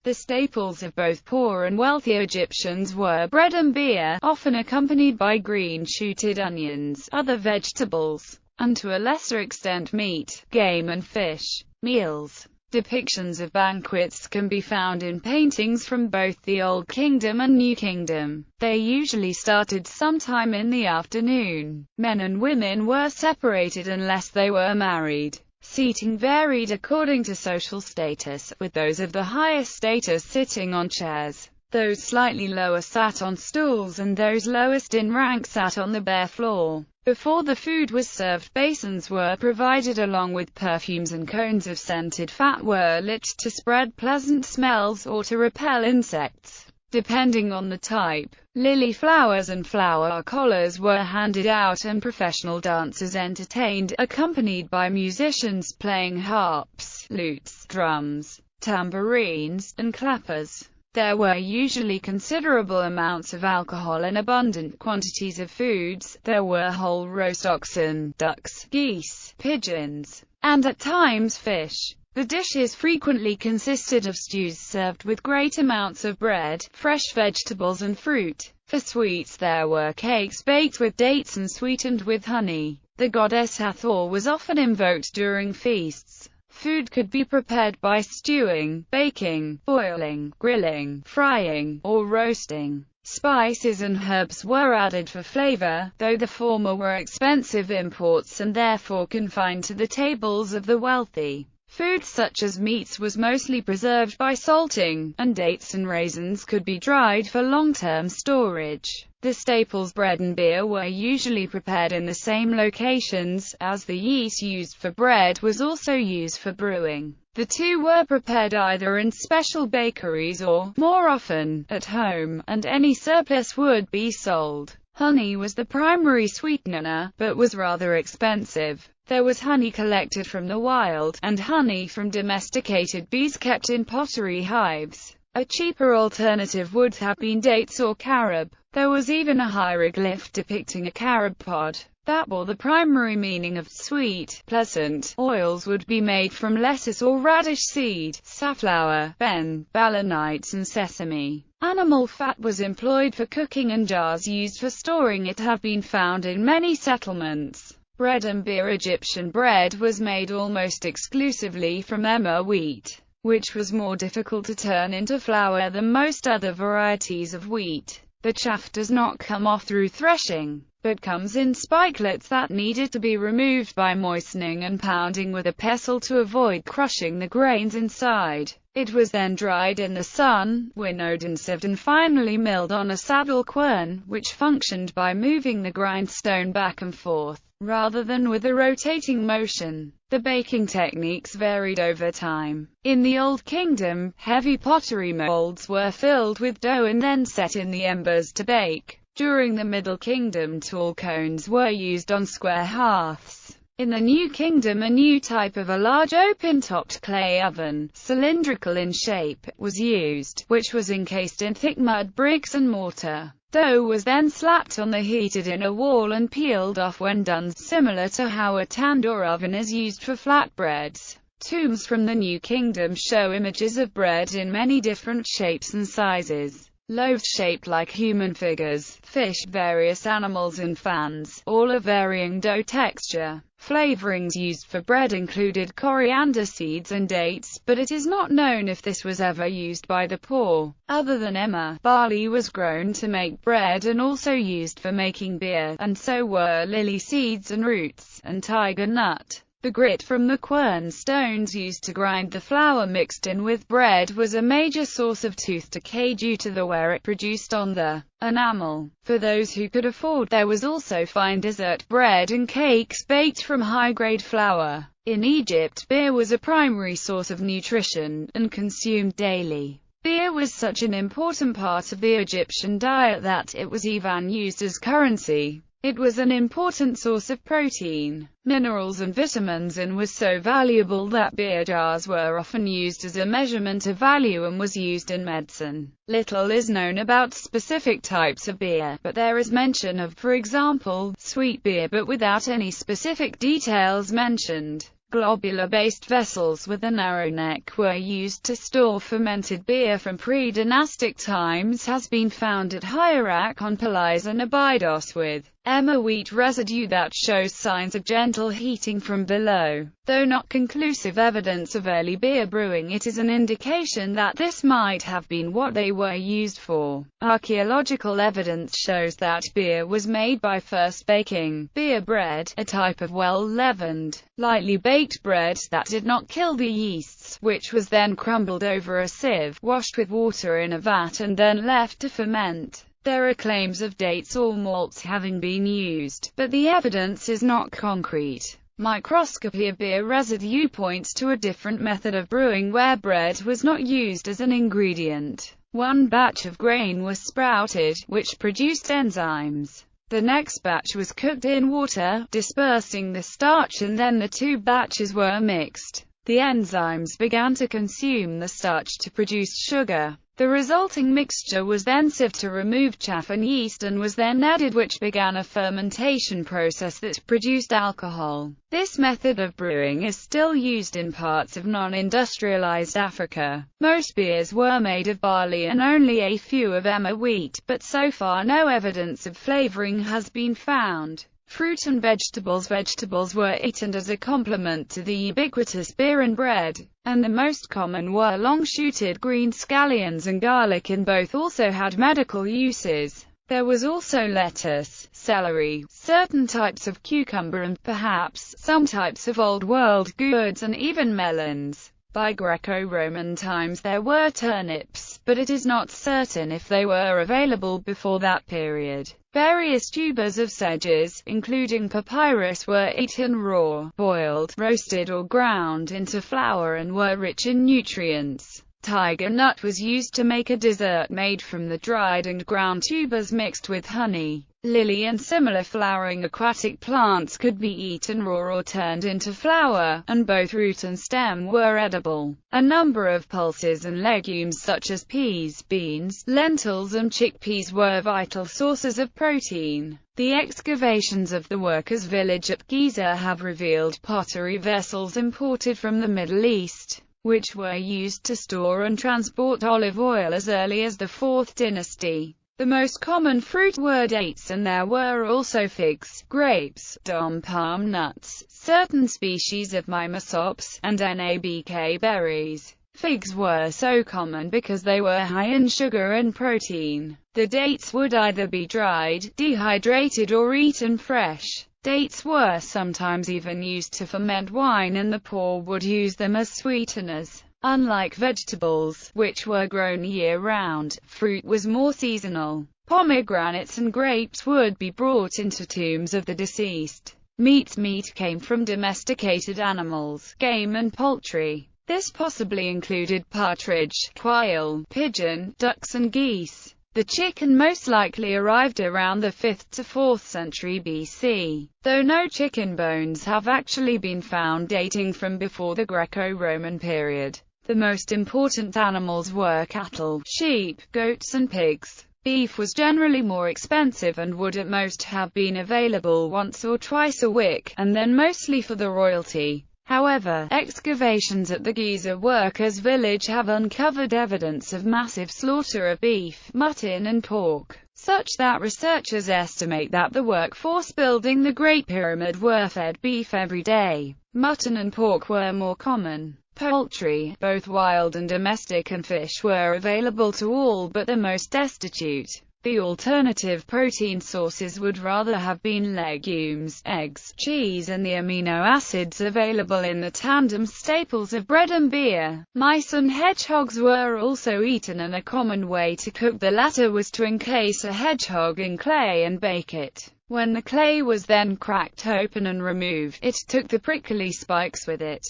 The staples of both poor and wealthy Egyptians were bread and beer, often accompanied by green-shooted onions, other vegetables, and to a lesser extent meat, game and fish. Meals. Depictions of banquets can be found in paintings from both the Old Kingdom and New Kingdom. They usually started sometime in the afternoon. Men and women were separated unless they were married. Seating varied according to social status, with those of the highest status sitting on chairs. Those slightly lower sat on stools and those lowest in rank sat on the bare floor. Before the food was served, basins were provided along with perfumes, and cones of scented fat were lit to spread pleasant smells or to repel insects, depending on the type. Lily flowers and flower collars were handed out, and professional dancers entertained, accompanied by musicians playing harps, lutes, drums, tambourines, and clappers. There were usually considerable amounts of alcohol and abundant quantities of foods. There were whole roast oxen, ducks, geese, pigeons, and at times fish. The dishes frequently consisted of stews served with great amounts of bread, fresh vegetables and fruit. For sweets there were cakes baked with dates and sweetened with honey. The goddess Hathor was often invoked during feasts. Food could be prepared by stewing, baking, boiling, grilling, frying, or roasting. Spices and herbs were added for flavor, though the former were expensive imports and therefore confined to the tables of the wealthy. Food such as meats was mostly preserved by salting, and dates and raisins could be dried for long-term storage. The staples bread and beer were usually prepared in the same locations, as the yeast used for bread was also used for brewing. The two were prepared either in special bakeries or, more often, at home, and any surplus would be sold. Honey was the primary sweetener, but was rather expensive. There was honey collected from the wild, and honey from domesticated bees kept in pottery hives. A cheaper alternative would have been dates or carob. There was even a hieroglyph depicting a carob pod that bore the primary meaning of sweet, pleasant. Oils would be made from lettuce or radish seed, safflower, balanites and sesame. Animal fat was employed for cooking, and jars used for storing it have been found in many settlements. Bread and beer. Egyptian bread was made almost exclusively from emmer wheat, which was more difficult to turn into flour than most other varieties of wheat. The chaff does not come off through threshing, but comes in spikelets that needed to be removed by moistening and pounding with a pestle to avoid crushing the grains inside. It was then dried in the sun, winnowed and sieved, and finally milled on a saddle quern, which functioned by moving the grindstone back and forth, rather than with a rotating motion. The baking techniques varied over time. In the Old Kingdom, heavy pottery molds were filled with dough and then set in the embers to bake. During the Middle Kingdom, tall cones were used on square hearths. In the New Kingdom, a new type of a large open-topped clay oven, cylindrical in shape, was used, which was encased in thick mud bricks and mortar. Dough was then slapped on the heated inner wall and peeled off when done, similar to how a tandoor oven is used for flatbreads. Tombs from the New Kingdom show images of bread in many different shapes and sizes. Loaves shaped like human figures, fish, various animals and fans, all of varying dough texture. Flavorings used for bread included coriander seeds and dates, but it is not known if this was ever used by the poor. Other than emmer, barley was grown to make bread and also used for making beer, and so were lily seeds and roots, and tiger nut. The grit from the quern stones used to grind the flour mixed in with bread was a major source of tooth decay due to the wear it produced on the enamel. For those who could afford, there was also fine dessert bread and cakes baked from high-grade flour. In Egypt, beer was a primary source of nutrition, and consumed daily. Beer was such an important part of the Egyptian diet that it was even used as currency. It was an important source of protein, minerals and vitamins, and was so valuable that beer jars were often used as a measurement of value and was used in medicine. Little is known about specific types of beer, but there is mention of, for example, sweet beer, but without any specific details mentioned. Globular-based vessels with a narrow neck were used to store fermented beer from pre-dynastic times has been found at Hierakonpolis and Abydos with emmer wheat residue that shows signs of gentle heating from below. Though not conclusive evidence of early beer brewing, it is an indication that this might have been what they were used for. Archaeological evidence shows that beer was made by first baking beer bread, a type of well-leavened, lightly baked bread that did not kill the yeasts, which was then crumbled over a sieve, washed with water in a vat and then left to ferment. There are claims of dates or malts having been used, but the evidence is not concrete. Microscopy of beer residue points to a different method of brewing where bread was not used as an ingredient. One batch of grain was sprouted, which produced enzymes. The next batch was cooked in water, dispersing the starch, and then the two batches were mixed. The enzymes began to consume the starch to produce sugar. The resulting mixture was then sieved to remove chaff and yeast and was then added, which began a fermentation process that produced alcohol. This method of brewing is still used in parts of non-industrialized Africa. Most beers were made of barley and only a few of emmer wheat, but so far no evidence of flavoring has been found. Fruit and vegetables. Vegetables were eaten as a complement to the ubiquitous beer and bread, and the most common were long-shooted green scallions and garlic, and both also had medical uses. There was also lettuce, celery, certain types of cucumber and, perhaps, some types of Old World gourds and even melons. By Greco-Roman times there were turnips, but it is not certain if they were available before that period. Various tubers of sedges, including papyrus, were eaten raw, boiled, roasted or ground into flour and were rich in nutrients. Tiger nut was used to make a dessert made from the dried and ground tubers mixed with honey. Lily and similar flowering aquatic plants could be eaten raw or turned into flour, and both root and stem were edible. A number of pulses and legumes such as peas, beans, lentils and chickpeas were vital sources of protein. The excavations of the workers' village at Giza have revealed pottery vessels imported from the Middle East, which were used to store and transport olive oil as early as the 4th dynasty. The most common fruit were dates, and there were also figs, grapes, palm nuts, certain species of mimosops, and nabk berries. Figs were so common because they were high in sugar and protein. The dates would either be dried, dehydrated or eaten fresh. Dates were sometimes even used to ferment wine, and the poor would use them as sweeteners. Unlike vegetables, which were grown year-round, fruit was more seasonal. Pomegranates and grapes would be brought into tombs of the deceased. Meat came from domesticated animals, game and poultry. This possibly included partridge, quail, pigeon, ducks and geese. The chicken most likely arrived around the 5th to 4th century BC, though no chicken bones have actually been found dating from before the Greco-Roman period. The most important animals were cattle, sheep, goats and pigs. Beef was generally more expensive and would at most have been available once or twice a week, and then mostly for the royalty. However, excavations at the Giza workers' village have uncovered evidence of massive slaughter of beef, mutton and pork, such that researchers estimate that the workforce building the Great Pyramid were fed beef every day. Mutton and pork were more common. Poultry, both wild and domestic, and fish were available to all but the most destitute. The alternative protein sources would rather have been legumes, eggs, cheese and the amino acids available in the tandem staples of bread and beer. Mice and hedgehogs were also eaten, and a common way to cook the latter was to encase a hedgehog in clay and bake it. When the clay was then cracked open and removed, it took the prickly spikes with it.